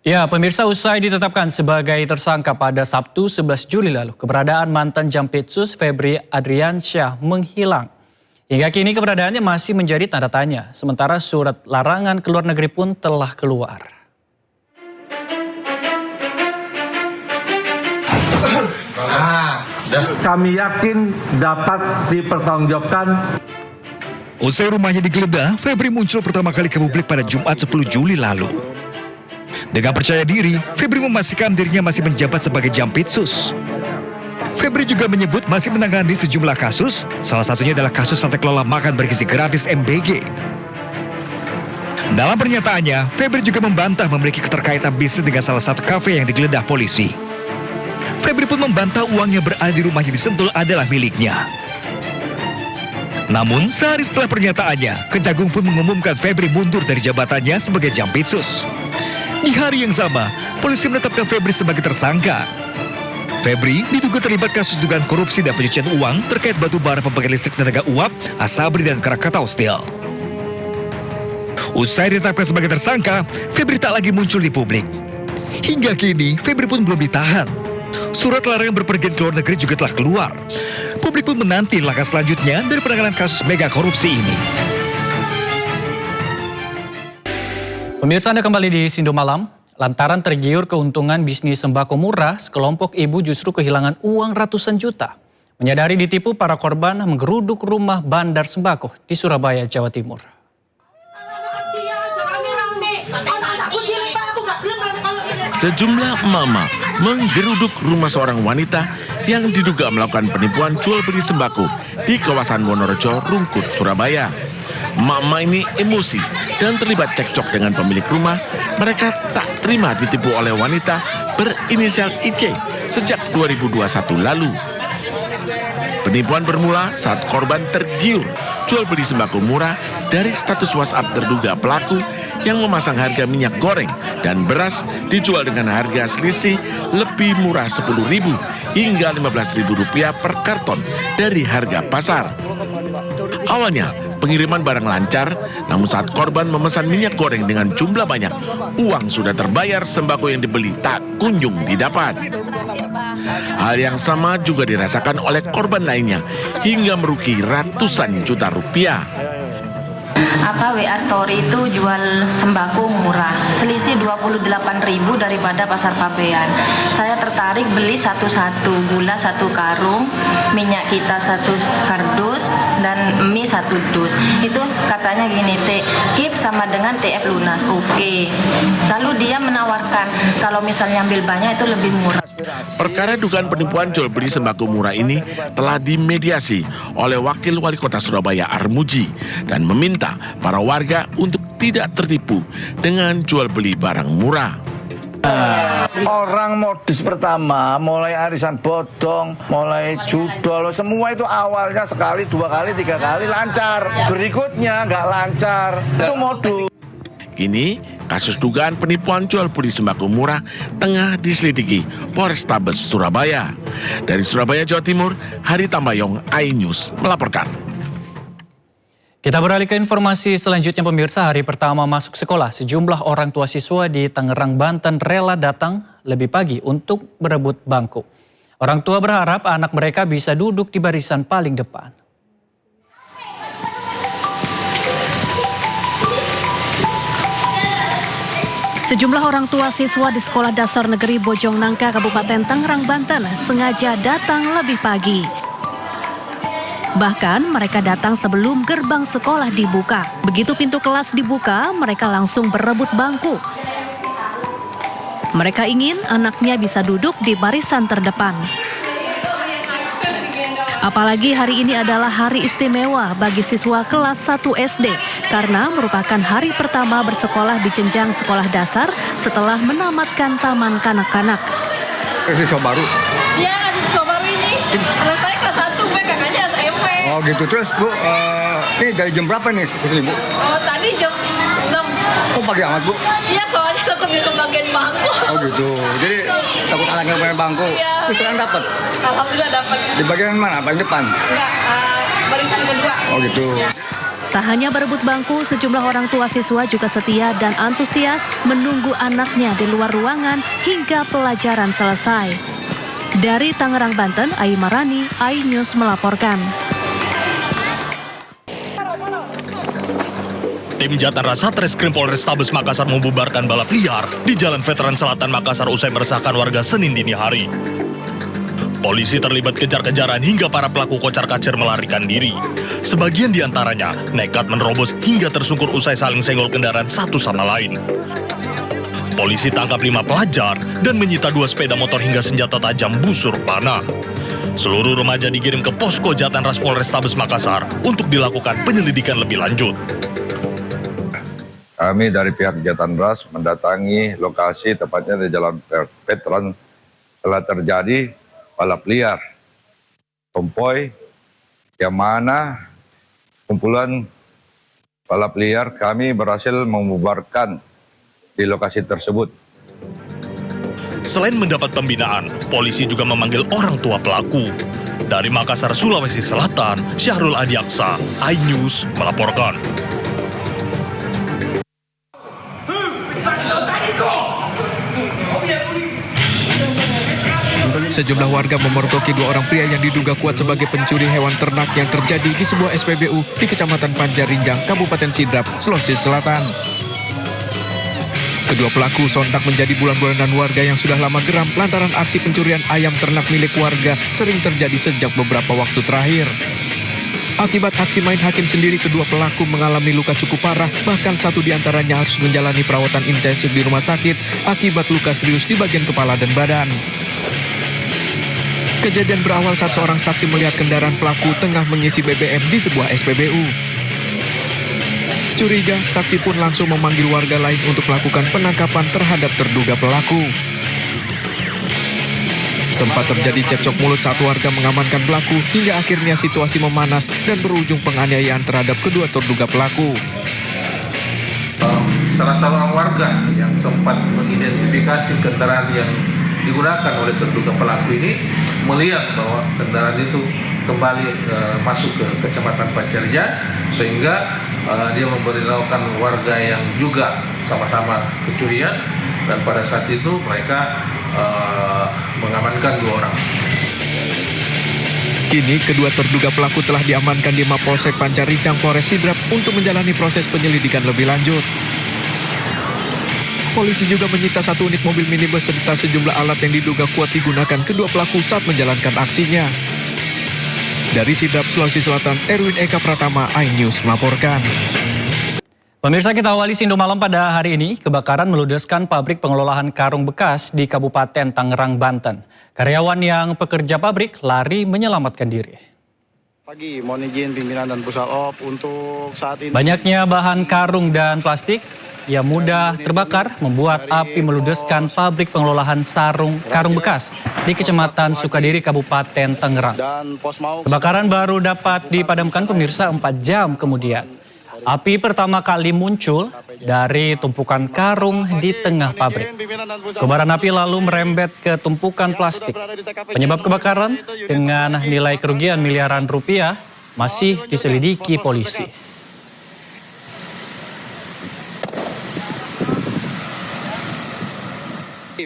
Ya, pemirsa, usai ditetapkan sebagai tersangka pada Sabtu 11 Juli lalu, keberadaan mantan Jampitsus Febri Adriansyah menghilang. Hingga kini keberadaannya masih menjadi tanda tanya, sementara surat larangan ke luar negeri pun telah keluar. Kami yakin dapat dipertanggungjawabkan. Usai rumahnya digeledah, Febri muncul pertama kali ke publik pada Jumat 10 Juli lalu. Dengan percaya diri, Febri memastikan dirinya masih menjabat sebagai Jampitsus. Febri juga menyebut masih menangani sejumlah kasus, salah satunya adalah kasus tata kelola makan bergizi gratis MBG. Dalam pernyataannya, Febri juga membantah memiliki keterkaitan bisnis dengan salah satu kafe yang digeledah polisi. Febri pun membantah uang yang berada di rumahnya di Sentul adalah miliknya. Namun, sehari setelah pernyataannya, Kejagung pun mengumumkan Febri mundur dari jabatannya sebagai Jampitsus. Di hari yang sama, polisi menetapkan Febri sebagai tersangka. Febri diduga terlibat kasus dugaan korupsi dan pencucian uang terkait batu bara pembangkit listrik tenaga uap, Asabri dan Krakatau Steel. Usai ditetapkan sebagai tersangka, Febri tak lagi muncul di publik. Hingga kini, Febri pun belum ditahan. Surat larangan berpergian ke luar negeri juga telah keluar. Publik pun menanti langkah selanjutnya dari penanganan kasus mega korupsi ini. Pemirsa, Anda kembali di Sindo Malam. Lantaran tergiur keuntungan bisnis sembako murah, sekelompok ibu justru kehilangan uang ratusan juta. Menyadari ditipu, para korban menggeruduk rumah bandar sembako di Surabaya, Jawa Timur. Sejumlah emak-emak menggeruduk rumah seorang wanita yang diduga melakukan penipuan jual beli sembako di kawasan Wonorejo, Rungkut, Surabaya. Emak-emak ini emosi dan terlibat cekcok dengan pemilik rumah. Mereka tak terima ditipu oleh wanita berinisial IC sejak 2021 lalu. Penipuan bermula saat korban tergiur jual beli sembako murah dari status WhatsApp terduga pelaku yang memasang harga minyak goreng dan beras dijual dengan harga selisih lebih murah Rp10.000 hingga Rp15.000 per karton dari harga pasar. Awalnya pengiriman barang lancar, namun saat korban memesan minyak goreng dengan jumlah banyak, uang sudah terbayar, sembako yang dibeli tak kunjung didapat. Hal yang sama juga dirasakan oleh korban lainnya hingga merugi ratusan juta rupiah. WA Story itu jual sembako murah, selisih 28.000 daripada pasar Pabean. Saya tertarik beli satu-satu, gula 1 karung, minyak kita 1 kardus, dan mie 1 dus. Itu katanya gini, KIP sama dengan TF lunas, oke. Lalu dia menawarkan kalau misalnya ambil banyak itu lebih murah. Perkara dugaan penipuan jual beli sembako murah ini telah dimediasi oleh Wakil Wali Kota Surabaya Armuji dan meminta para warga untuk tidak tertipu dengan jual beli barang murah. Orang modus pertama, mulai arisan bodong, mulai judol, semua itu awalnya sekali, 2 kali, 3 kali lancar. Berikutnya nggak lancar, itu modus. Kini, kasus dugaan penipuan jual beli sembako murah tengah diselidiki Polrestabes Surabaya. Dari Surabaya, Jawa Timur, Hari Tambayong, iNews melaporkan. Kita beralih ke informasi selanjutnya, pemirsa. Hari pertama masuk sekolah, sejumlah orang tua siswa di Tangerang, Banten rela datang lebih pagi untuk berebut bangku. Orang tua berharap anak mereka bisa duduk di barisan paling depan. Sejumlah orang tua siswa di Sekolah Dasar Negeri Bojong Nangka, Kabupaten Tangerang, Banten sengaja datang lebih pagi. Bahkan mereka datang sebelum gerbang sekolah dibuka. Begitu pintu kelas dibuka, mereka langsung berebut bangku. Mereka ingin anaknya bisa duduk di barisan terdepan. Apalagi hari ini adalah hari istimewa bagi siswa kelas 1 SD karena merupakan hari pertama bersekolah di jenjang sekolah dasar setelah menamatkan taman kanak-kanak. Siswa baru? Iya, siswa baru ini. Kalau saya kelas 1, Bu, kakaknya SMP. Oh gitu, terus Bu, ini dari jam berapa nih kesini Bu? Oh, tadi jam 6. Oh pagi amat Bu? Iya, soalnya takut di bagian bangku. Oh gitu, jadi takut anaknya main bangku. Iya. Terus sekarang dapat? Alhamdulillah dapat. Di bagian mana? Paling depan? Enggak, barisan kedua. Oh gitu. Tak hanya berebut bangku, sejumlah orang tua siswa juga setia dan antusias menunggu anaknya di luar ruangan hingga pelajaran selesai. Dari Tangerang, Banten, Ai Marani, iNews melaporkan. Tim Jatan Ras Satreskrim Polrestabes Makassar membubarkan balap liar di Jalan Veteran Selatan Makassar usai meresahkan warga Senin dini hari. Polisi terlibat kejar-kejaran hingga para pelaku kocar-kacir melarikan diri. Sebagian di antaranya nekat menerobos hingga tersungkur usai saling senggol kendaraan satu sama lain. Polisi tangkap 5 pelajar dan menyita 2 sepeda motor hingga senjata tajam busur panah. Seluruh remaja dikirim ke posko Jatan Ras Polrestabes Makassar untuk dilakukan penyelidikan lebih lanjut. Kami dari pihak Jatan Ras mendatangi lokasi tepatnya di Jalan Veteran telah terjadi balap liar konvoy yang mana kumpulan balap liar kami berhasil membubarkan di lokasi tersebut. Selain mendapat pembinaan, polisi juga memanggil orang tua pelaku. Dari Makassar, Sulawesi Selatan, Syahrul Adiaksa, iNews melaporkan. Sejumlah warga memergoki 2 orang pria yang diduga kuat sebagai pencuri hewan ternak yang terjadi di sebuah SPBU di Kecamatan Panjarinjang, Kabupaten Sidrap, Sulawesi Selatan. Kedua pelaku sontak menjadi bulan-bulanan warga yang sudah lama geram lantaran aksi pencurian ayam ternak milik warga sering terjadi sejak beberapa waktu terakhir. Akibat aksi main hakim sendiri, kedua pelaku mengalami luka cukup parah, bahkan satu di antaranya harus menjalani perawatan intensif di rumah sakit akibat luka serius di bagian kepala dan badan. Kejadian berawal saat seorang saksi melihat kendaraan pelaku tengah mengisi BBM di sebuah SPBU. Curiga, saksi pun langsung memanggil warga lain untuk melakukan penangkapan terhadap terduga pelaku. Sempat terjadi cekcok mulut saat warga mengamankan pelaku hingga akhirnya situasi memanas dan berujung penganiayaan terhadap kedua terduga pelaku. Salah seorang warga yang sempat mengidentifikasi kendaraan yang digunakan oleh terduga pelaku ini melihat bahwa kendaraan itu kembali masuk ke Kecamatan Panjarinjang, sehingga dia memberitahukan warga yang juga sama-sama kecurian, dan pada saat itu mereka mengamankan 2 orang. Kini kedua terduga pelaku telah diamankan di Mapolsek Panjarinjang, Polres Sidrap untuk menjalani proses penyelidikan lebih lanjut. Polisi juga menyita 1 unit mobil minibus serta sejumlah alat yang diduga kuat digunakan kedua pelaku saat menjalankan aksinya. Dari Sidrap, Sulawesi Selatan, Erwin Eka Pratama, iNews melaporkan. Pemirsa, kita awali Sindo Malam pada hari ini. Kebakaran meludeskan pabrik pengelolaan karung bekas di Kabupaten Tangerang, Banten. Karyawan yang pekerja pabrik lari menyelamatkan diri. Pagi, mohon izin pimpinan dan Pusalop untuk saat ini. Banyaknya bahan karung dan plastik yang mudah terbakar membuat api meludeskan pabrik pengelolaan karung bekas di Kecamatan Sukadiri, Kabupaten Tangerang. Kebakaran baru dapat dipadamkan pemirsa 4 jam kemudian. Api pertama kali muncul dari tumpukan karung di tengah pabrik. Kobaran api lalu merembet ke tumpukan plastik. Penyebab kebakaran dengan nilai kerugian miliaran rupiah masih diselidiki polisi.